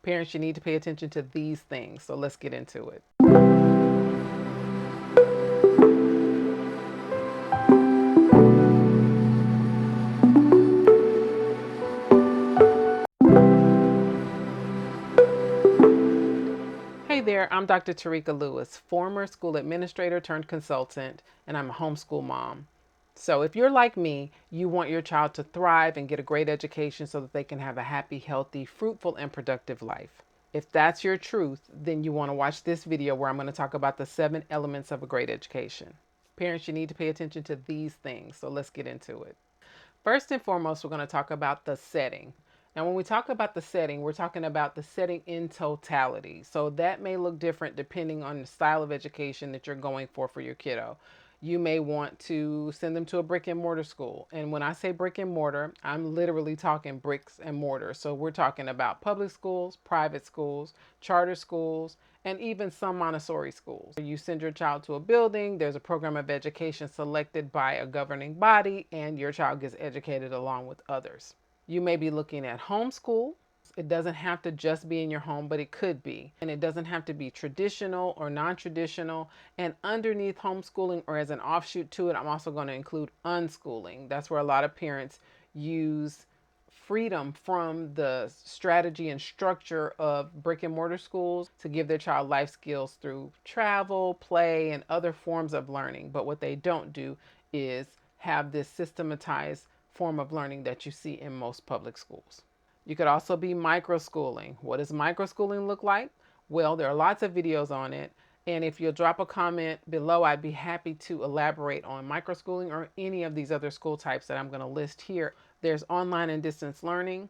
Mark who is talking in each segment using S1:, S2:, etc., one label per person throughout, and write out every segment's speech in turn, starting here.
S1: Parents, you need to pay attention to these things. So let's get into it. Hey there, I'm Dr. Tureka Louis, former school administrator turned consultant, and I'm a homeschool mom. So if you're like me, you want your child to thrive and get a great education so that they can have a happy, healthy, fruitful, and productive life. If that's your truth, then you want to watch this video where I'm going to talk about the 7 elements of a great education. Parents, you need to pay attention to these things. So let's get into it. First and foremost, we're going to talk about the setting. Now, when we talk about the setting, we're talking about the setting in totality. So that may look different depending on the style of education that you're going for your kiddo. You may want to send them to a brick and mortar school. And when I say brick and mortar, I'm literally talking bricks and mortar. So we're talking about public schools, private schools, charter schools, and even some Montessori schools. You send your child to a building, there's a program of education selected by a governing body, and your child gets educated along with others. You may be looking at homeschool. It doesn't have to just be in your home, but it could be. And it doesn't have to be traditional or non-traditional. And underneath homeschooling, or as an offshoot to it, I'm also going to include unschooling. That's where a lot of parents use freedom from the strategy and structure of brick and mortar schools to give their child life skills through travel, play, and other forms of learning. But what they don't do is have this systematized form of learning that you see in most public schools. You could also be microschooling. What does microschooling look like? Well, there are lots of videos on it. And if you'll drop a comment below, I'd be happy to elaborate on microschooling or any of these other school types that I'm going to list here. There's online and distance learning.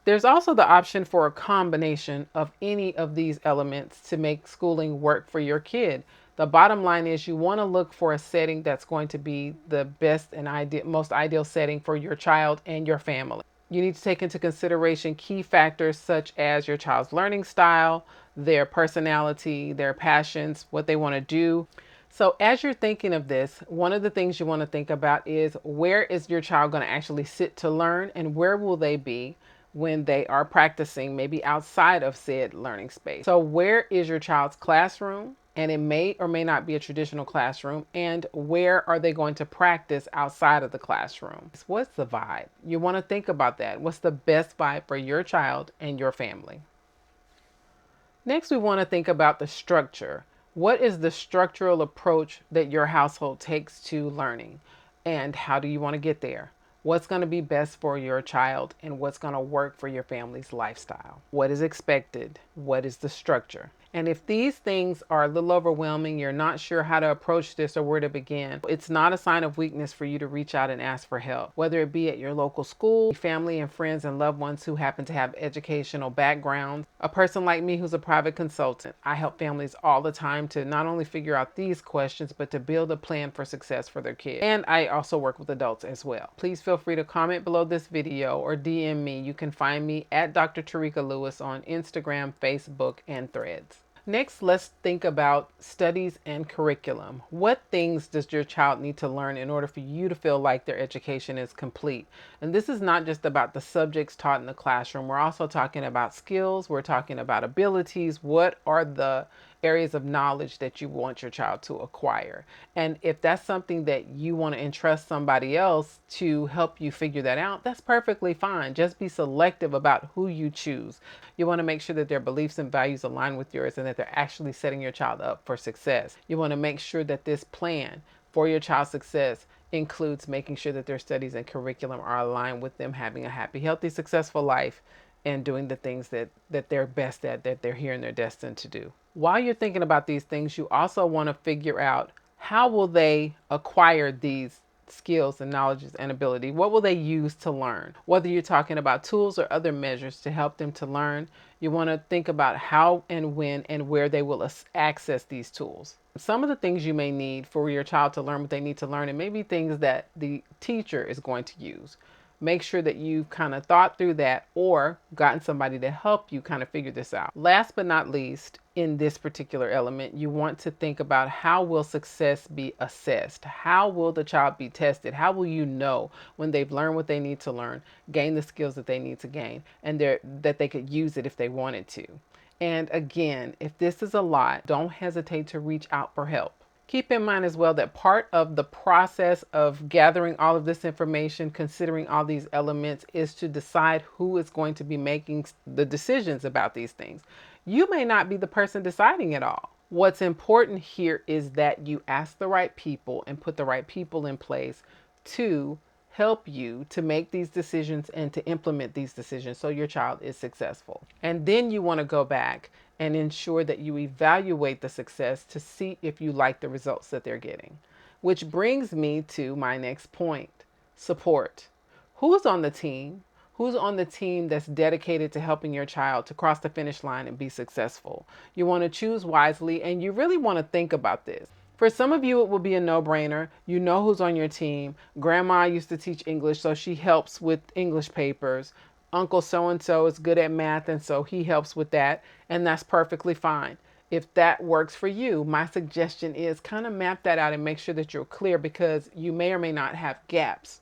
S1: There's also the option for a combination of any of these elements to make schooling work for your kid. The bottom line is you want to look for a setting that's going to be the best and most ideal setting for your child and your family. You need to take into consideration key factors such as your child's learning style, their personality, their passions, what they want to do. So as you're thinking of this, one of the things you want to think about is, where is your child going to actually sit to learn, and where will they be when they are practicing, maybe outside of said learning space? So where is your child's classroom? And it may or may not be a traditional classroom. And where are they going to practice outside of the classroom? What's the vibe? You want to think about that. What's the best vibe for your child and your family? Next, we want to think about the structure. What is the structural approach that your household takes to learning? And how do you want to get there? What's going to be best for your child, and what's going to work for your family's lifestyle? What is expected? What is the structure? And if these things are a little overwhelming, you're not sure how to approach this or where to begin, it's not a sign of weakness for you to reach out and ask for help, whether it be at your local school, family and friends and loved ones who happen to have educational backgrounds. A person like me who's a private consultant, I help families all the time to not only figure out these questions, but to build a plan for success for their kids. And I also work with adults as well. Please feel free to comment below this video or DM me. You can find me at Dr. Tureka Louis on Instagram, Facebook, and Threads. Next, let's think about studies and curriculum. What things does your child need to learn in order for you to feel like their education is complete? And this is not just about the subjects taught in the classroom. We're also talking about skills. We're talking about abilities. What are the areas of knowledge that you want your child to acquire? And if that's something that you want to entrust somebody else to help you figure that out, that's perfectly fine. Just be selective about who you choose. You want to make sure that their beliefs and values align with yours and that they're actually setting your child up for success. You want to make sure that this plan for your child's success includes making sure that their studies and curriculum are aligned with them having a happy, healthy, successful life and doing the things that they're best at, that they're here and they're destined to do. While you're thinking about these things, you also want to figure out, how will they acquire these skills and knowledges and ability? What will they use to learn? Whether you're talking about tools or other measures to help them to learn, you want to think about how and when and where they will access these tools. Some of the things you may need for your child to learn what they need to learn, and maybe things that the teacher is going to use. make sure that you've kind of thought through that or gotten somebody to help you kind of figure this out. Last but not least, in this particular element, you want to think about how will success be assessed? How will the child be tested? How will you know when they've learned what they need to learn, gain the skills that they need to gain, and that they could use it if they wanted to? And again, if this is a lot, don't hesitate to reach out for help. Keep in mind as well that part of the process of gathering all of this information, considering all these elements, is to decide who is going to be making the decisions about these things. You may not be the person deciding it all. What's important here is that you ask the right people and put the right people in place to help you to make these decisions and to implement these decisions so your child is successful. And then you want to go back and ensure that you evaluate the success to see if you like the results that they're getting. Which brings me to my next point: support. Who's on the team? Who's on the team that's dedicated to helping your child to cross the finish line and be successful? You want to choose wisely, and you really want to think about this. For some of you, it will be a no-brainer. You know who's on your team. Grandma used to teach English, so she helps with English papers. Uncle so-and-so is good at math, and so he helps with that, and that's perfectly fine. If that works for you, my suggestion is kind of map that out and make sure that you're clear, because you may or may not have gaps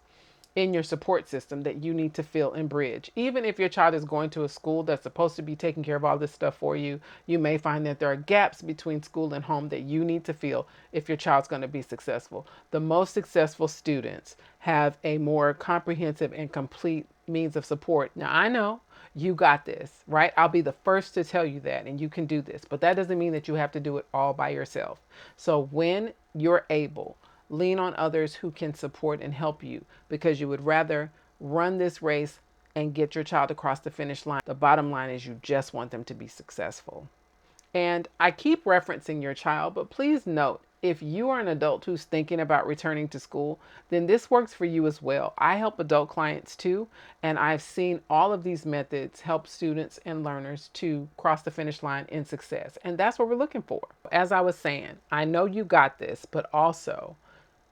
S1: in your support system that you need to fill and bridge. Even if your child is going to a school that's supposed to be taking care of all this stuff for you, you may find that there are gaps between school and home that you need to fill if your child's going to be successful. The most successful students have a more comprehensive and complete means of support. Now, I know you got this, right? I'll be the first to tell you that, and you can do this, but that doesn't mean that you have to do it all by yourself. So when you're able, lean on others who can support and help you, because you would rather run this race and get your child across the finish line. The bottom line is you just want them to be successful. And I keep referencing your child, but please note, if you are an adult who's thinking about returning to school, then this works for you as well. I help adult clients too, and I've seen all of these methods help students and learners to cross the finish line in success. And that's what we're looking for. As I was saying, I know you got this, but also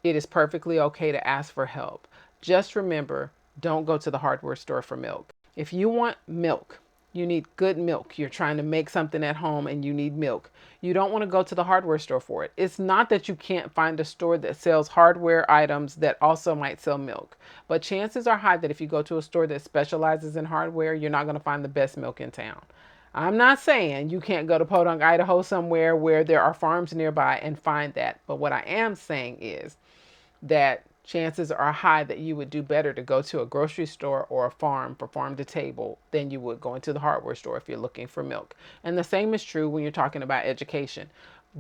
S1: it is perfectly okay to ask for help. Just remember, don't go to the hardware store for milk. If you want milk, you need good milk. You're trying to make something at home and you need milk. You don't want to go to the hardware store for it. It's not that you can't find a store that sells hardware items that also might sell milk. But chances are high that if you go to a store that specializes in hardware, you're not going to find the best milk in town. I'm not saying you can't go to Podunk, Idaho somewhere where there are farms nearby and find that. But what I am saying is that chances are high that you would do better to go to a grocery store or a farm for farm to table than you would going to the hardware store if you're looking for milk. And the same is true when you're talking about education.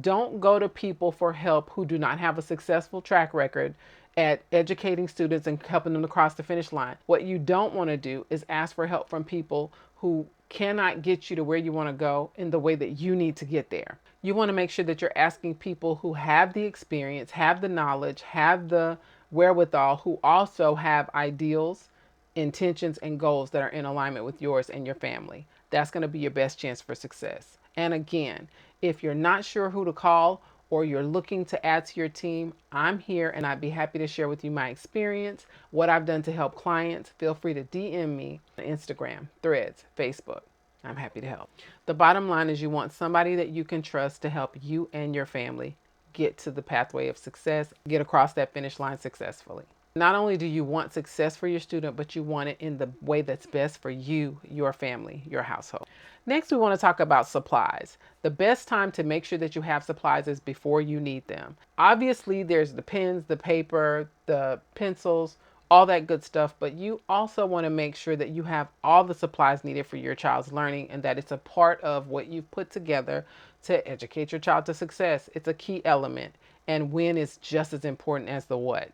S1: Don't go to people for help who do not have a successful track record at educating students and helping them to cross the finish line. What you don't want to do is ask for help from people who cannot get you to where you want to go in the way that you need to get there. You want to make sure that you're asking people who have the experience, have the knowledge, have the wherewithal, who also have ideals, intentions, and goals that are in alignment with yours and your family. That's going to be your best chance for success. And again, if you're not sure who to call or you're looking to add to your team, I'm here and I'd be happy to share with you my experience, what I've done to help clients. Feel free to DM me on Instagram, Threads, Facebook. I'm happy to help. The bottom line is you want somebody that you can trust to help you and your family get to the pathway of success, get across that finish line successfully. Not only do you want success for your student, but you want it in the way that's best for you, your family, your household. Next, we want to talk about supplies. The best time to make sure that you have supplies is before you need them. Obviously, there's the pens, the paper, the pencils, all that good stuff, but you also want to make sure that you have all the supplies needed for your child's learning and that it's a part of what you've put together to educate your child to success. It's a key element, and when is just as important as the what.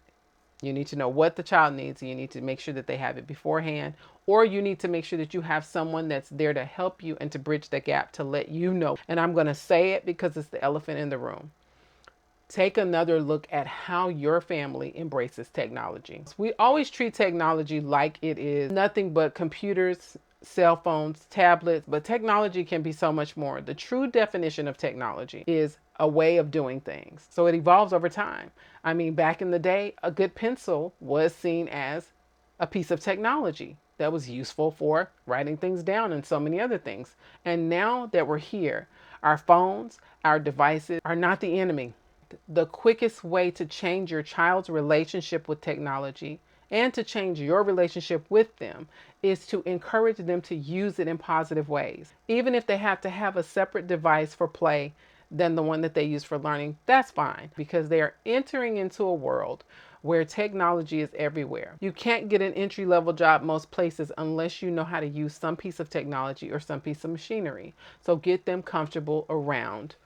S1: You need to know what the child needs, and you need to make sure that they have it beforehand, or you need to make sure that you have someone that's there to help you and to bridge the gap to let you know. And I'm going to say it because it's the elephant in the room. Take another look at how your family embraces technology. We always treat technology like it is nothing but computers, cell phones, tablets, but technology can be so much more. The true definition of technology is a way of doing things. So it evolves over time. I mean, back in the day, a good pencil was seen as a piece of technology that was useful for writing things down and so many other things. And now that we're here, our phones, our devices are not the enemy. The quickest way to change your child's relationship with technology and to change your relationship with them is to encourage them to use it in positive ways. Even if they have to have a separate device for play than the one that they use for learning, that's fine, because they are entering into a world where technology is everywhere. You can't get an entry level job most places unless you know how to use some piece of technology or some piece of machinery. So get them comfortable around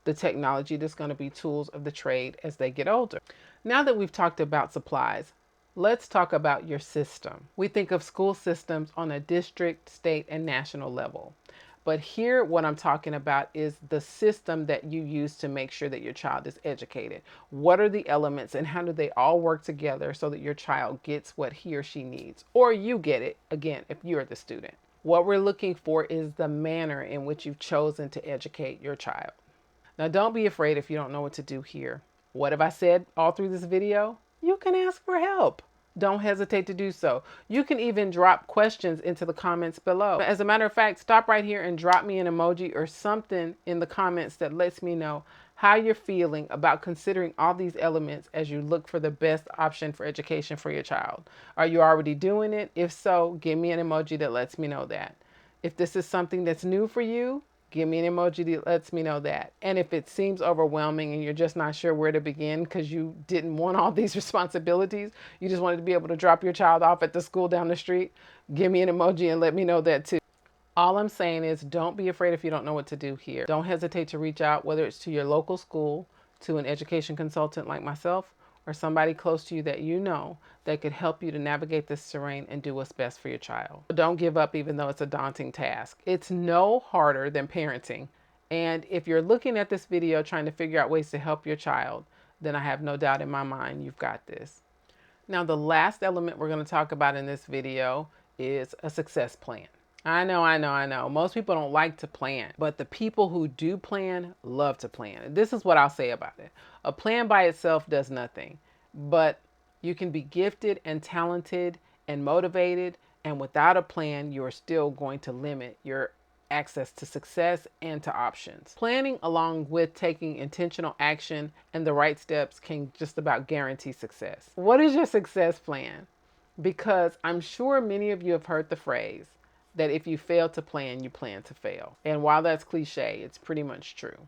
S1: the technology that's going to be tools of the trade as they get older. Now that we've talked about supplies, let's talk about your system. We think of school systems on a district, state, and national level. But here, what I'm talking about is the system that you use to make sure that your child is educated. What are the elements and how do they all work together so that your child gets what he or she needs? Or you get it, again, if you're the student. What we're looking for is the manner in which you've chosen to educate your child. Now, don't be afraid if you don't know what to do here. What have I said all through this video? You can ask for help. Don't hesitate to do so. You can even drop questions into the comments below. As a matter of fact, stop right here and drop me an emoji or something in the comments that lets me know how you're feeling about considering all these elements as you look for the best option for education for your child. Are you already doing it? If so, give me an emoji that lets me know that. If this is something that's new for you, give me an emoji that lets me know that. And if it seems overwhelming and you're just not sure where to begin because you didn't want all these responsibilities, you just wanted to be able to drop your child off at the school down the street, give me an emoji and let me know that too. All I'm saying is don't be afraid if you don't know what to do here. Don't hesitate to reach out, whether it's to your local school, to an education consultant like myself, or somebody close to you that you know that could help you to navigate this terrain and do what's best for your child. Don't give up even though it's a daunting task. It's no harder than parenting. And if you're looking at this video trying to figure out ways to help your child, then I have no doubt in my mind you've got this. Now, the last element we're going to talk about in this video is a success plan. I know. Most people don't like to plan, but the people who do plan love to plan. This is what I'll say about it. A plan by itself does nothing, but you can be gifted and talented and motivated, and without a plan, you're still going to limit your access to success and to options. Planning along with taking intentional action and the right steps can just about guarantee success. What is your success plan? Because I'm sure many of you have heard the phrase that if you fail to plan, you plan to fail. And while that's cliche, it's pretty much true.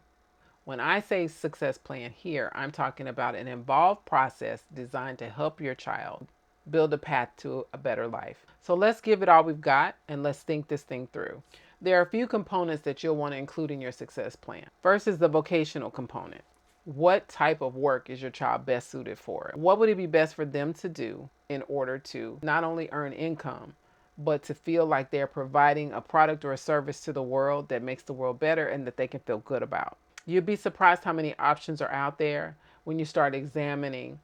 S1: When I say success plan here, I'm talking about an involved process designed to help your child build a path to a better life. So let's give it all we've got and let's think this thing through. There are a few components that you'll want to include in your success plan. First is the vocational component. What type of work is your child best suited for? What would it be best for them to do in order to not only earn income, but to feel like they're providing a product or a service to the world that makes the world better and that they can feel good about? You'd be surprised how many options are out there when you start examining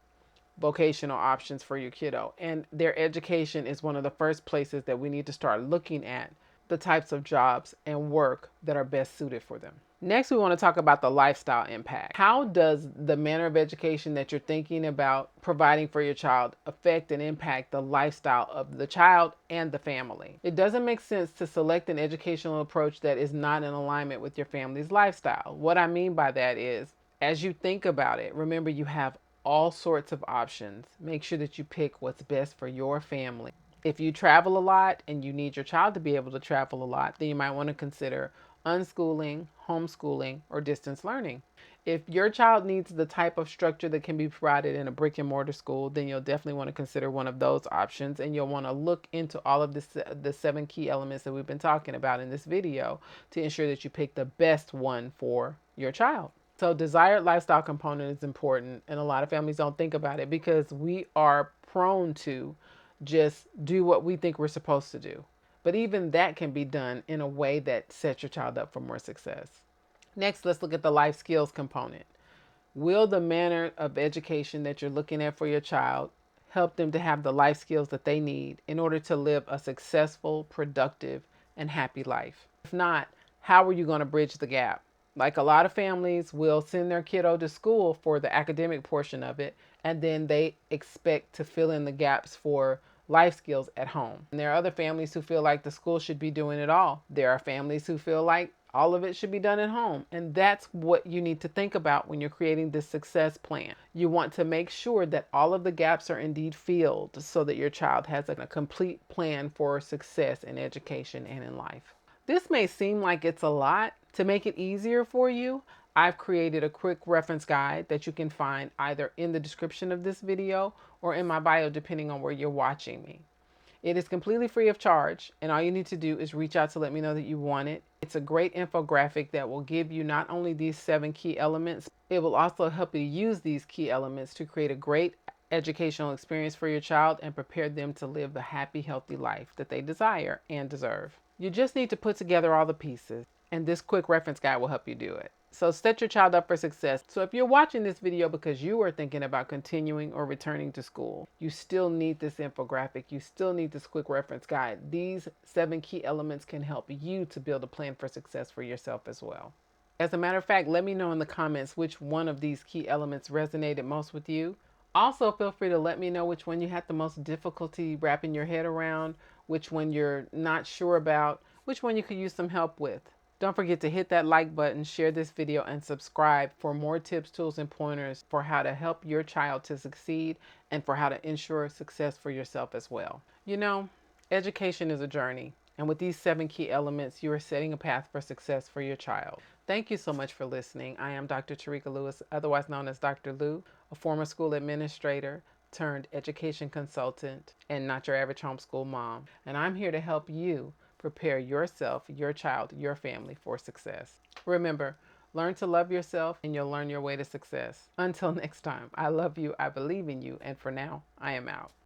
S1: vocational options for your kiddo. And their education is one of the first places that we need to start looking at the types of jobs and work that are best suited for them. Next, we want to talk about the lifestyle impact. How does the manner of education that you're thinking about providing for your child affect and impact the lifestyle of the child and the family? It doesn't make sense to select an educational approach that is not in alignment with your family's lifestyle. What I mean by that is, as you think about it, remember you have all sorts of options. Make sure that you pick what's best for your family. If you travel a lot and you need your child to be able to travel a lot, then you might want to consider unschooling, homeschooling, or distance learning. If your child needs the type of structure that can be provided in a brick and mortar school, then you'll definitely want to consider one of those options, and you'll want to look into all of the 7 key elements that we've been talking about in this video to ensure that you pick the best one for your child. So desired lifestyle component is important, and a lot of families don't think about it because we are prone to just do what we think we're supposed to do. But even that can be done in a way that sets your child up for more success. Next, let's look at the life skills component. Will the manner of education that you're looking at for your child help them to have the life skills that they need in order to live a successful, productive, and happy life? If not, how are you going to bridge the gap? Like a lot of families will send their kiddo to school for the academic portion of it, and then they expect to fill in the gaps for life skills at home. And there are other families who feel like the school should be doing it all. There are families who feel like all of it should be done at home. And that's what you need to think about when you're creating this success plan. You want to make sure that all of the gaps are indeed filled so that your child has a complete plan for success in education and in life. This may seem like it's a lot. To make it easier for you, I've created a quick reference guide that you can find either in the description of this video or in my bio, depending on where you're watching me. It is completely free of charge, and all you need to do is reach out to let me know that you want it. It's a great infographic that will give you not only these 7 key elements, it will also help you use these key elements to create a great educational experience for your child and prepare them to live the happy, healthy life that they desire and deserve. You just need to put together all the pieces, and this quick reference guide will help you do it. So set your child up for success. So if you're watching this video because you are thinking about continuing or returning to school, you still need this infographic. You still need this quick reference guide. These 7 key elements can help you to build a plan for success for yourself as well. As a matter of fact, let me know in the comments which one of these key elements resonated most with you. Also, feel free to let me know which one you had the most difficulty wrapping your head around, which one you're not sure about, which one you could use some help with. Don't forget to hit that like button, share this video, and subscribe for more tips, tools, and pointers for how to help your child to succeed and for how to ensure success for yourself as well. You know, education is a journey, and with these 7 key elements, you are setting a path for success for your child. Thank you so much for listening. I am Dr. Tureka Louis, otherwise known as Dr. Lou, a former school administrator turned education consultant and not your average homeschool mom. And I'm here to help you prepare yourself, your child, your family for success. Remember, learn to love yourself and you'll learn your way to success. Until next time, I love you, I believe in you, and for now, I am out.